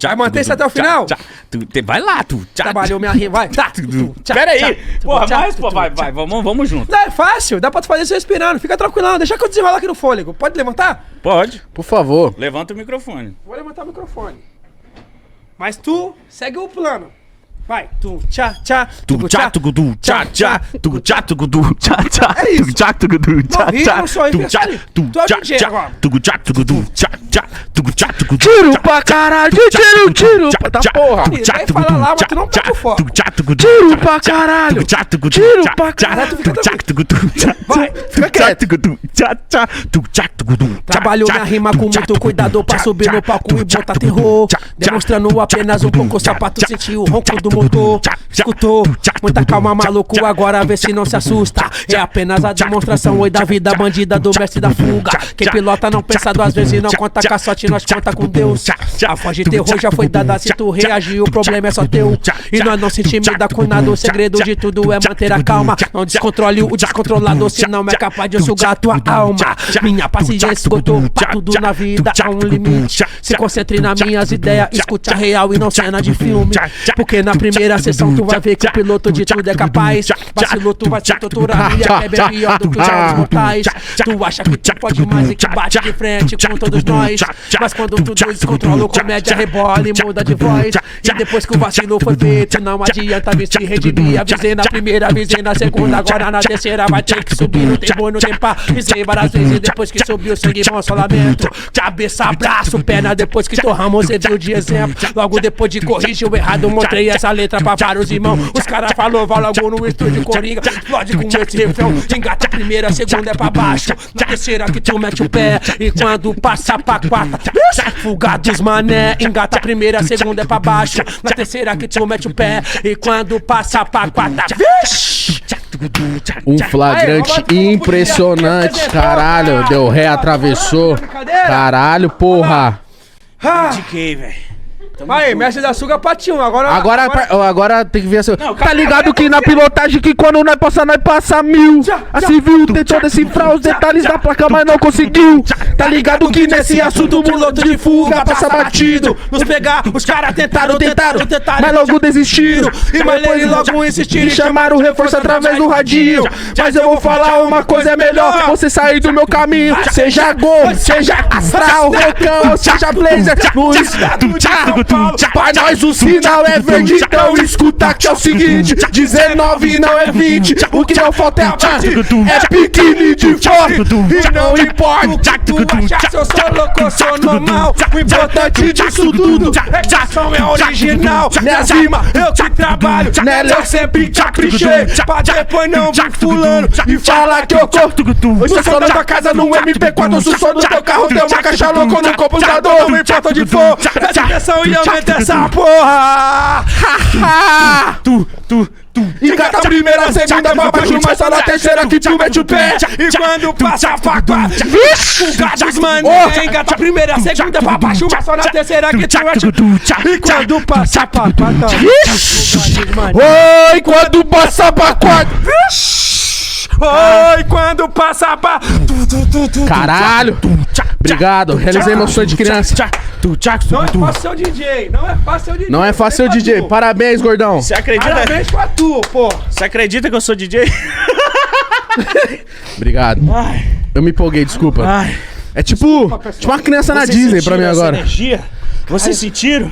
Vai manter isso até o final? Vai lá, tu. Trabalhou minha rima, vai. Pera aí. Porra, mais, pô, vai. Vamos junto. Não, é fácil, dá pra tu fazer isso respirando. Fica tranquilão, deixa que eu desenrolar aqui no fôlego. Pode levantar? Pode. Por favor. Levanta o microfone. Vou levantar o microfone. Mas tu segue o plano. Vai, tu, tchá, tchá, Tu tchá, tu tchá, tchá, tu tchá, tu tchá, tchá. É isso. Tu tchá, tu tchá, tchá. Não sou Tu tchá, tu tchá, tchá. Tu tchá, tu tchá, tchá. Tu tchá, tu Tiro pra caralho, tiro da porra. Ele vai falar lá, mas tu não pega o foco. Tiro pra caralho. Tiro pra caralho. Vai, Fica quieto. trabalhou minha rima com muito cuidado pra subir no palco e botar terror. Demonstrando apenas um pouco só pra tu sentir o ronco do motor. Escutou? Muita calma, maluco, agora vê se não se assusta. É apenas a demonstração oi da vida bandida do mestre da fuga. Quem pilota não pensa duas vezes, não conta com a sorte, nós conta com Deus. A voz de terror já foi dada, se tu reagir o problema é só teu. E nós não se intimida com nada, o segredo de tudo é manter a calma. Não descontrole o descontrolado, senão é capaz de sugar a tua alma. Minha paciência esgotou, pra tudo na vida há um limite. Se concentre nas minhas ideias, escute a real e não cena de filme. Porque na primeira sessão tu vai ver que o piloto de tudo é capaz. Vacilou, tu vai ser torturado e é bem pior do que os jogos mortais. Tu acha que tu pode mais e que bate de frente com todos nós. Mas quando tudo descontrola, o comédia rebola e muda de voz. E depois que o vacilo foi feito, não adianta vir se redimir. Avisei na primeira, avisei na segunda, agora na terceira vai ter que subir. Não tem boi, não tem pá. Avisei várias vezes depois que subiu, sangue bom, só lamento. Cabeça, braço, perna, depois que torramos, você viu de exemplo. Logo depois de corrigir o errado, mostrei essa letra pra vários irmãos. Os caras falou, vai logo no estúdio Coringa. Explode com esse refrão. Engata a primeira, a segunda é pra baixo. Na terceira que tu mete o pé. E quando passa pra quarta, fuga dos mané. Engata a primeira, a segunda é pra baixo. Na terceira que tu mete o pé. E quando passa pra quarta, Um flagrante impressionante. Caralho, deu ré, atravessou. Caralho, porra. Indiquei, velho. Aí, mestre da suga patinho. Agora tem que ver assim. Não, Tá ligado que na pilotagem que quando nós passa 1000. A civil tentou decifrar os detalhes da placa, mas não conseguiu. Tá ligado que nesse assunto o piloto de fuga passa batido. Nos pegar, os caras tentaram, Mas logo desistiram. E mas eles logo insistiram E chamaram o reforço através do radinho. Mas eu vou falar uma coisa, é melhor você sair do meu caminho. Seja Gol, seja Astral, Rocão, ou seja Blazer. No estado de São Paulo, pra nós o sinal é verde. Então escuta que é o seguinte: 19 não é 20. O que não falta é a base. É biquíni de foto. E não importa tu achar se eu sou louco ou sou normal. O importante disso tudo é que a ação é original. Minhas rimas, eu que trabalho, nela eu sempre caprichei. Pra depois não vir fulano e falar que eu corto. Hoje eu sou na tua casa no MP4, eu sou só no teu carro, deu uma caixa louca no computador. Não importa onde for, presta atenção e aumenta essa porra. Engata a primeira, a segunda pra baixo, mas só na terceira que tu mete o pé. E quando passa pra quarta, fuga dos mané. Engata a primeira, a segunda pra baixo, mas só na terceira que tu mete o pé. E quando passa pra quarta, oi, quando passa pra quarta. oi, quando passa pra... Caralho. Obrigado, realizei meu sonho de criança. Não é fácil ser o DJ, não é fácil ser o DJ. Não é fácil ser o DJ, parabéns, gordão. Você acredita? Parabéns pra tu, pô. Você acredita que eu sou DJ? Obrigado. Ai, Eu me empolguei, desculpa. ai. É tipo uma criança na Vocês Disney pra mim sentiram essa agora. energia? Vocês sentiram?